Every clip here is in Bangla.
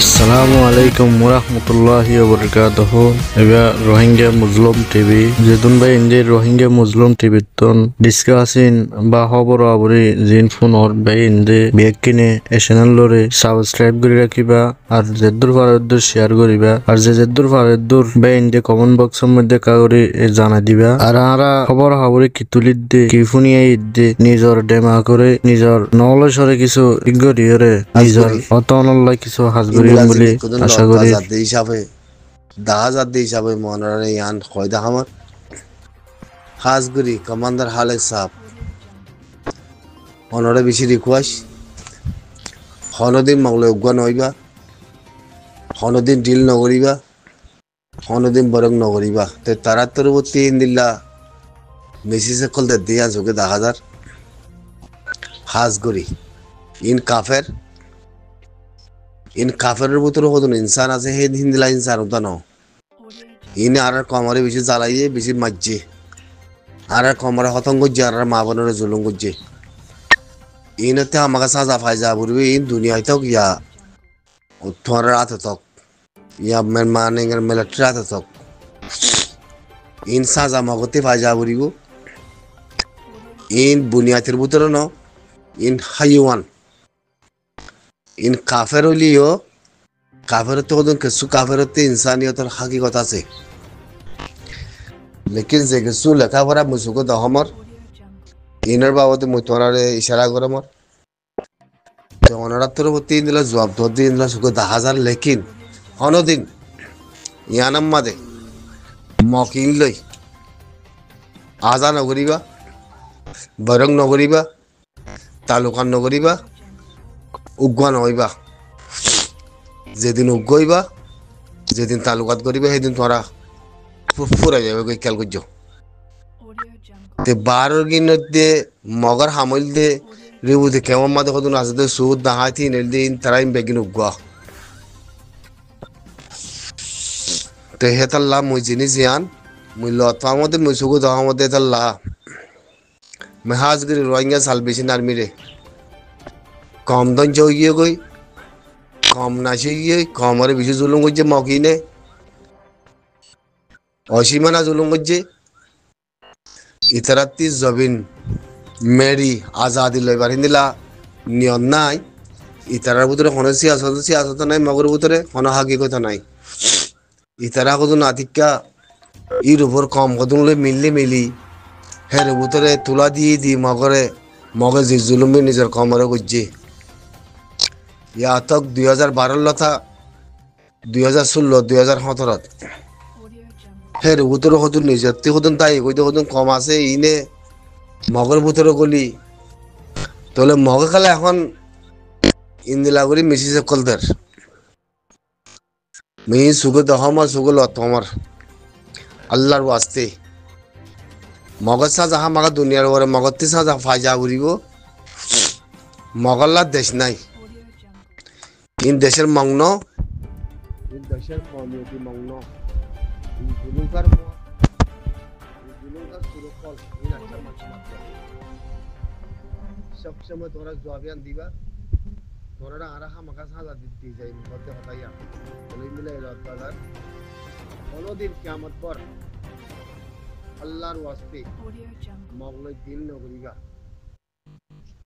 আসসালামু আলাইকুম ওরহমতুল্লাহি ওবরকাতুহ। এবার রোহিঙ্গা মুসলিম টিভি যেতুন ভাই ইন্ডিয়ার রোহিঙ্গা মুসলিম টিভি তন ডিসকাসিন বা খবর আবরি জিন ফোন অর ভাই ইন্দে বেগ কিনে এ চ্যানেল লরে সাবস্ক্রাইব করে রাখিবা আর যেদুর ফারদুর শেয়ার করিবা আর যেদুর ফারদুর ভাই ইন্দে কমেন্ট বক্সের মধ্যে কাগরি জানাই দিবা আর আরা খবর আবরি কি তুলিদ দে কি ফুনিয়ে ইদ্দে নিজর ডেমা করে নিজর নলেজরে কিছু ইগরিয়রে নিজর অতনল্লাই কিছু হাজগরি বলে আশা করি। দাহাজাদ হিসাবে মনারে ইয়ান কয়দা আমার হাজগুড়ি কমান্ডার হালেক সাহ অনরে বেশি রিকোয়েস্ট হনদিন মংলে উগ্র নইবা হনদিন ডিল নগরিবা হনদিন বরং নগরিবা তে তারা পরবর্তী ইন্দিল্লা মেসিসে কলতে দিয়া যোগে 10,000 হাজগুড়ি ইন কাফেরের ভিতরে কতজন ইনসান আছে হে হিন্দিলা ইনসান ওটা ন ইনে আর কমরে বেশি জ্বালাইয়ে বেশি মারছে আর কমরে হতং করছে আর মা বোনের জুলুম করছে ইনতে আমাকে সাজা ফাইজা বলবে ইন দুনিয়াতেও গিয়া তোমার রাতে তক ইয়া মানে মিলিটারি রাতে তক ইন সাজা মগতে ফাইজা বলিব ইন বুনিয়াতের ভিতরে ন ইন হাইওয়ান ইন কাফের হলিও কাফেরতে কতজন কিছু কাফেরতে ইনসানিয়তের হাকিকত আছে লেকিন যে কিছু লেখাপড়া মুসুকো দহমর ইনের বাবদে মুই তোমার ইশারা করে মর তো অনারাত্তর প্রতি দিলা জবাব ধর দিন দিলা সুখো 10,000 লেকিন হনদিন ইয়ানাম মাদে মকিন লই আজা নগরিবা বরং নগরিবা তালুকান নগরিবা উগ্র নইবা যেদিন উগ্র হইবা যেদিন তালুকাত করিবা সেদিন তোরা ফুরাই যাবে কই খেয়াল করছো তে 12 দিনের দে মগর হামল দে রিবু দে কেমন মাদে কদুন আছে দে সুদ দাহাতি নেল দিন তারাই বেগিন উগ্র তে হেতাল্লা মুই জিনিস ইয়ান মুই লতা মধ্যে মুই সুগু দহা মধ্যে হেতাল্লা মেহাজগিরি রোহিঙ্গা সালভেশন আর্মি রে কম দন গিয়ে গই কম নাচে গিয়ে কমরে বেশি জুলুম করছে মকিনে অসীমানা জুলুম করছে ইতারাত্তি জবিন মেরি আজাদি লইবার হিন্দিলা নিয়ম নাই ইতারার ভিতরে কোনো সিয়াসত নাই মগর ভিতরে কোনো হাকিকত নাই ইতারা কদুন আতিকা ইর উপর কম কদুন লই মিলি হের ভিতরে তুলা দিয়ে দি মগে যে জুলুমি নিজের কমরে করছে ইয়া তক 2012 লতা 2016 2017 হের ভিতরে কদুন নিজের তে কদুন তাই কইতে কদুন কম আছে ইনে মগর ভিতরে গলি তাহলে মগে খালে এখন ইন্দিলা করি মেসিসে কলদের মি সুগো দহমর সুগো লতমর আল্লাহর ওয়াস্তে মগজ সাজা মাগা দুনিয়ার ওরে মগতি সাজা ফাইজা উড়িব মগল্লার দেশ নাই ইন দেশের মগ্ন ইন দেশের কমিউনিটি মগ্ন ইন জুলুকার সুরকল ইন আচ্ছা মাত্র সব সময় তোরা জবাবিয়ান দিবা তোরা আর হামাকা সাজা দিতে যাই মধ্যে হতাইয়া বলে মিলে লতাদার কোনদিন কিয়ামত পর আল্লাহর ওয়াস্তে মগলই দিল নগরিগা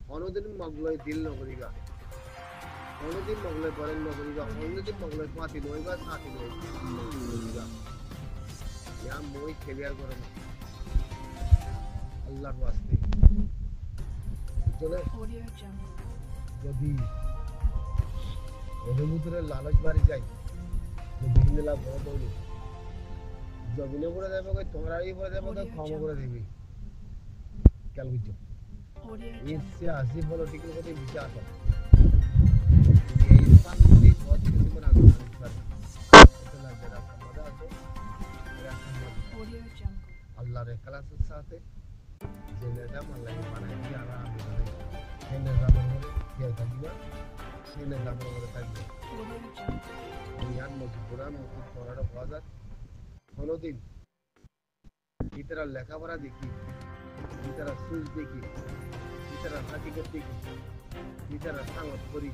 কোনদিন মগলই দিল নগরিগা কোনদিন মগলই বরেন নগরিগা কোনদিন মগলই পাতি নইবা সাথী নগরিগা ইয়া মই ক্লিয়ার করব আল্লাহর ওয়াস্তে চলে যদি এর ভিতরে লালচ বাড়ি যায় তো বিভিন্ন লাভ বড় দৌড়ে জমিনে করে দেবে কই তোমরাই করে দেবে কই ক্ষমা করে দিবি খেয়াল বুঝছো इससे हंसी पॉलिटिकल को विचार আছে ये इंसान भी बहुत किसी बना सकता है तो लग जरा मजा आतो अल्लाह रे क्लासेस साथे যে নিজাম আল্লাহ বানাই দিয়া আমি সেই নিজাম করে দিয়ে থাকিবা সেই নিজাম করে থাকবে ইয়ান মজবুরান মুখ করার বাজার কোনদিন ইতরা লেখাপড়া দেখি ইতরা সুজ দেখি ইতরা হাকিকত দেখি ইতরা সাংত করি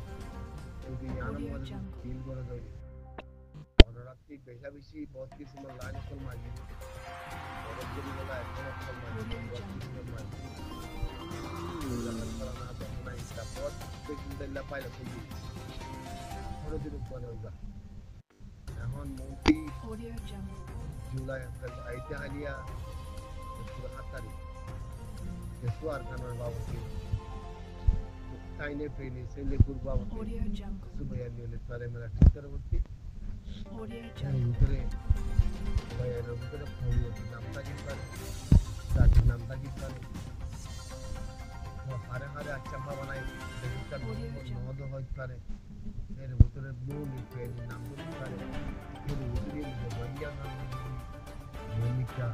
যদি ইয়ানো Audio মধ্যে Jungle. ফিল করে দেয় অনরাত্রি বেশা বেশি বহুত কিছু লাইন কল মারি বড় করি বলা এখন কল মারি বহুত কিছু মারি করা না তো না ইচ্ছা পথ দেখলে পাইলে খুবই বড় দিন পরে হইবা এখন মন্ত্রী Audio Jungle. জুলাই আইতে আলিয়া পুরো 7 তারিখ কেসুয়ার কানার বাবুকে তাইনে পেনি সেলে পূর্বাবতী Audio Jungle. সুবয়া নিলে তারে মেলা চিত্রবর্তী Audio এর Jungle. ভিতরে বয়ার ভিতরে ফৌজী নামটা কি পারে তার নামটা কি পারে হারে হারে আচ্ছা বানাই দেখতে নদ হইতে পারে এর ভিতরে ব্লু লিখে নাম দিতে পারে এর ভিতরে বইয়া নাম ভূমিকা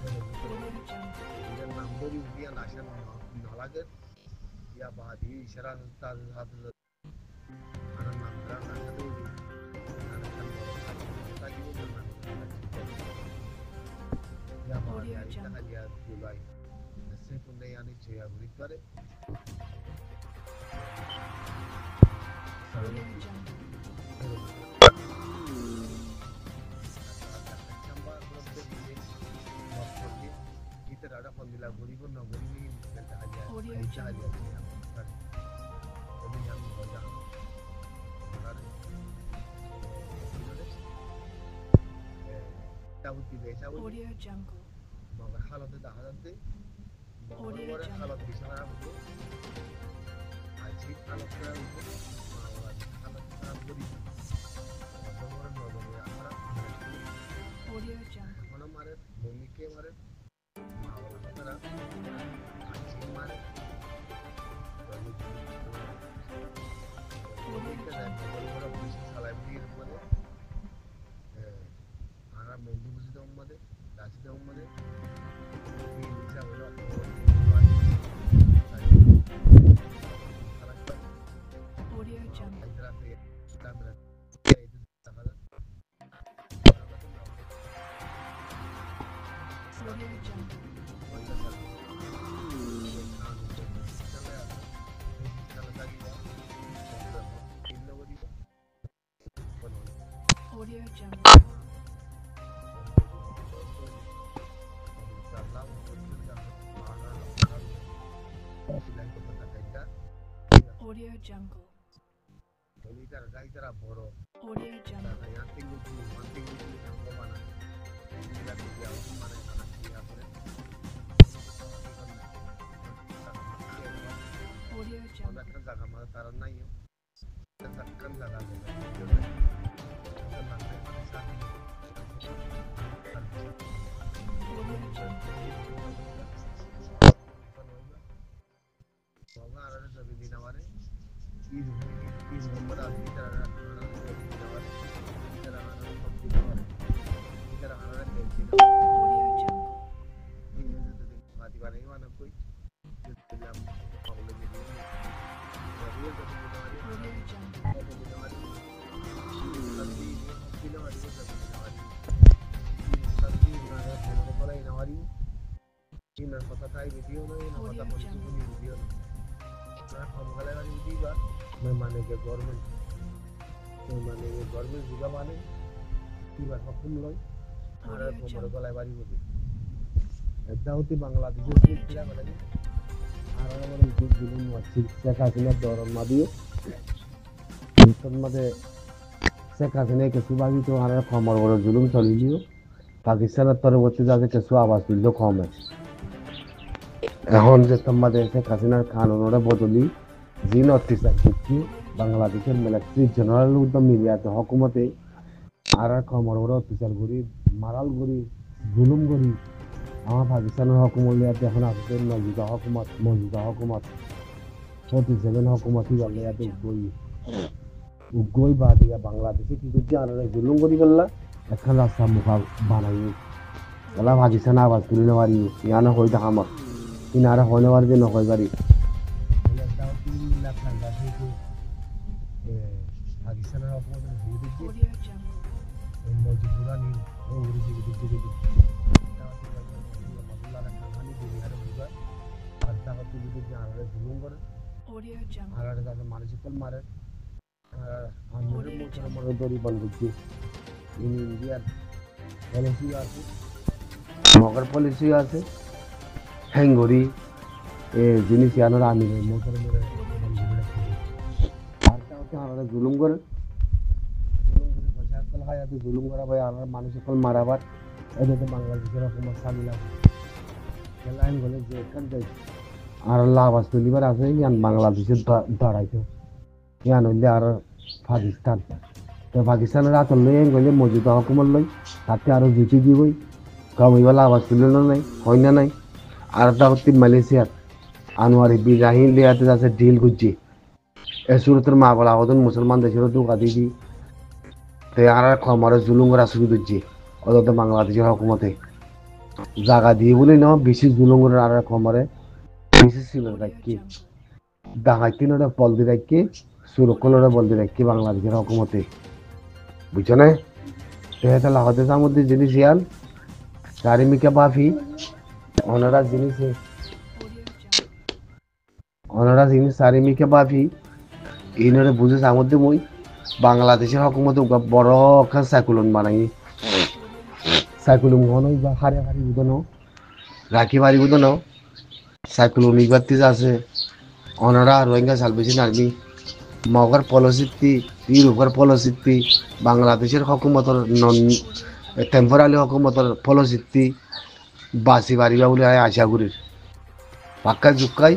এর ভিতরে Audio Jungle. এর নাম ধরি উঠিয়া লাশের নলাগের या बादी इशारा ताज हाथ आना नाम करना तो भी आना kan ताकि वो करना या बादी इतना हलिया जुलाई इससे पुण्य यानी छया गुरी करे Audio Jungle. चंबा ग्रुप के लिए वापस इधर आड़ा फंदिला गुरी को नगरी में निकलता हलिया ऐसा हलिया अभी हम हो जा ताबुती बेचा वो Audio Jungle. मगर हालत दा हालत मगर हालत बिचारा वो आज ही हालत खराब हो मगर हालत खराब करी मगर मगर हमारा Audio Jungle. मन मारे भूमि के मारे मावला तरह आज ही मारे Audio Jungle. Audio Jungle. Audio Jungle. Audio Jungle. Audio Jungle. Audio Jungle. जागा मला कारण नाही कम जागा Audio Jungle. Audio Jungle. Audio Jungle. माने के गवर्नमेंट माने गवर्नमेंट juga माने কি বার হুকুম লয় আর কোমর গলায় বাড়ি বলি এটা হচ্ছে বাংলাদেশের শিক্ষা বলে আর আমাদের জুলুম আছে শেখ হাসিনার দরন মাদিয়ে তোর মধ্যে শেখ হাসিনা কিছু বাকি তো আর কোমর বড় জুলুম চলিলিও পাকিস্তানের পরবর্তী যাকে কিছু আওয়াজ দিল কমে এখন যে তোমাদের শেখ হাসিনার কানুনের বদলি জিন অত্যাচার করছি বাংলাদেশের মিলিটারি জেনারেল উদ্যম মিলিয়াতে হকুমতে আর কমর বড় অত্যাচার করি মারাল করি জুলুম করি আমার পাকিস্তানের হকুমলিয়াতে এখন আসছে মজুদা হকুমত 47 হকুমতি গলিয়াতে উগই বাদিয়া বাংলাদেশে কি করছে আর জুলুম করি গল্লা এখন রাস্তা মুখা বানাই গলা পাকিস্তান আওয়াজ তুলি নেওয়ারি ইয়ানো হইতে হামা কিনারা হনে নেওয়ার জন্য হই পারি পাকিস্তানের হকুমতের বিরুদ্ধে Audio Jungle. মজবুরা নি ও উড়ি দিকে Audio Jungle. আর মানসিক মারে আমাদের মুসলমানের দড়ি বন্ধ করছি ইন্ডিয়ার পলিসি আছে মগর পলিসি আছে হ্যাঙ্গরি এ জিনিস আনার আমি মুসলমানের আরটা হচ্ছে আমরা জুলুম করে পয়সা সকল হয় এত জুলুম করা ভাই আমার মানুষ সকল মারাবার এদের তো বাংলাদেশের হুকুমত সামিল আছে লাইন বলে যে এখান থেকে আর লাভাস তুলিবার আছে ইয়ান বাংলাদেশের দাঁড়াইতো ইয়ান হইলে আর পাকিস্তান তো পাকিস্তানের আতল লই গেলে মজুদ হুকুমত লই তাতে আরো জুটি দিবই কমিবা লাভাস তুলিল নাই হয় না নাই আর তা হচ্ছে মালয়েশিয়ার আনোয়ার ইব্রাহিম লিয়াতে আছে ডিল গুজি এ সুরতের মা বলা হতন মুসলমান দেশের দুকা দিদি তে আর খমারে জুলুম করা শুরু দিচ্ছে অত বাংলাদেশের হুকুমতে জায়গা দিয়ে বলে না বেশি জুলুম করে আর খমারে বেশি ছিল রাখি ডাকাইতি নটা বল দিয়ে রাখি সুরক্ষণটা বল দিয়ে রাখি বাংলাদেশের হুকুমতে বুঝছো না তেহাতে লাগাতে মধ্যে জিনিস ইয়াল চারিমিকা বাফি ওনারা জিনিস ওনারা জিনিস চারিমিকা বাফি ইনরে বুঝে মধ্যে মই বাংলাদেশের হুকুমতে বড় খান সাইকুলন বানাই সাইকুলন হন বা হারে হারি উদন রাখি বাড়ি উদন সাইকুলন ইবাতি আছে ওনারা রোহিঙ্গা সালভেশন আর্মি মগর পলিসিটি ইউরোপের পলিসিটি বাংলাদেশের হুকুমতর নন টেম্পোরারি হুকুমতর পলিসিটি বাসি বাড়িবা বলে আশা করি পাক্কা জুকাই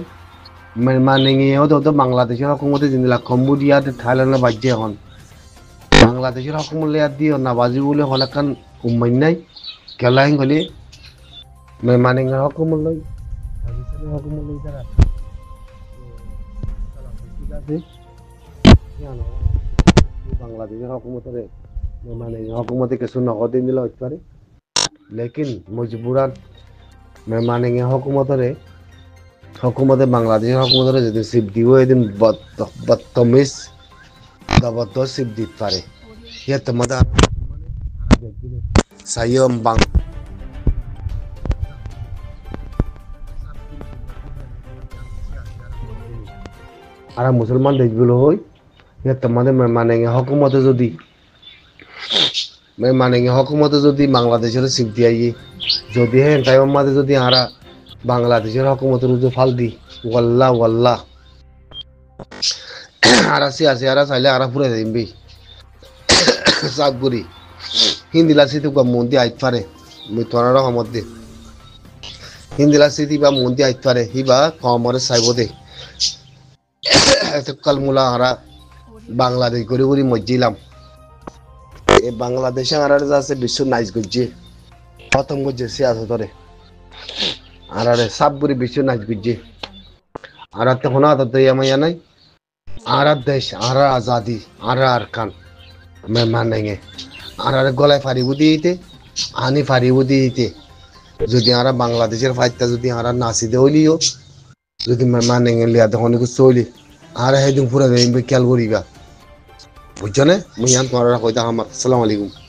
মানে তো বাংলাদেশের হুকুমতে জিনিলা কম্বোডিয়া থাইল্যান্ডের বাজ্যে এখন বাংলাদেশের হুকুমত লেয়ার দিয়ে না বাজি বলে হলাকান উম্মাই নাই খেলাই গলি মানে হুকুমত লই পাকিস্তানের হুকুমত লই তারা ঠিক আছে বাংলাদেশের হুকুমতরে মানে হুকুমতে কিছু নগদিন দিলে হতে পারে লেকিন মজবুরান মানে হুকুমতরে হুকুমতে বাংলাদেশের হুকুমতরে যদি সিপ দিব এদিন বদতমিজ জবরদস্ত সিপ দিতে পারে ইয়ে তোমাদের সাইয়ম বাং আর মুসলমান দেশগুলো হই ইয়ে তোমাদের মানে হুকুমতে যদি মানে হুকুমতে যদি বাংলাদেশের সিপ দিয়ে যদি হ্যাঁ তাই আমাদের যদি আরা বাংলাদেশের হুকুমতের উজু ফাল দি ওয়াল্লাহ ওয়াল্লাহ আরা সি আছে আরা চাইলে আরা পুরে দিবি সাগগুড়ি হিন্দিলা সিটি বা মন্দি আইত পারে মুই তোর রহমত দে হিন্দিলা সিটি বা মন্দি আইত পারে হিবা কমরে চাইব দে এত কালমুলা আরা বাংলাদেশ করে করে মজ্জিলাম এই বাংলাদেশে আর আছে বিশ্ব নাইজ গজ্জে খতম গজ্জে সে আছে ধরে আর আরে সাবগুড়ি বিশ্ব নাইজ গজ্জে আর তখন আদত মাইয়া নাই আর দেশ আর আজাদি আর আরকান মেহমান নেঙে আর গলায় ফারিব দিতে আনি ফারিব দিতে যদি আর বাংলাদেশের ফাইটটা যদি আর নাচি দেলিও যদি মেহমান নেঙে লিয়া তখন চলি আর সেদিন পুরা খেয়াল করিবা বুঝছো না মুই তোমার কইতা আমার আসসালামু আলাইকুম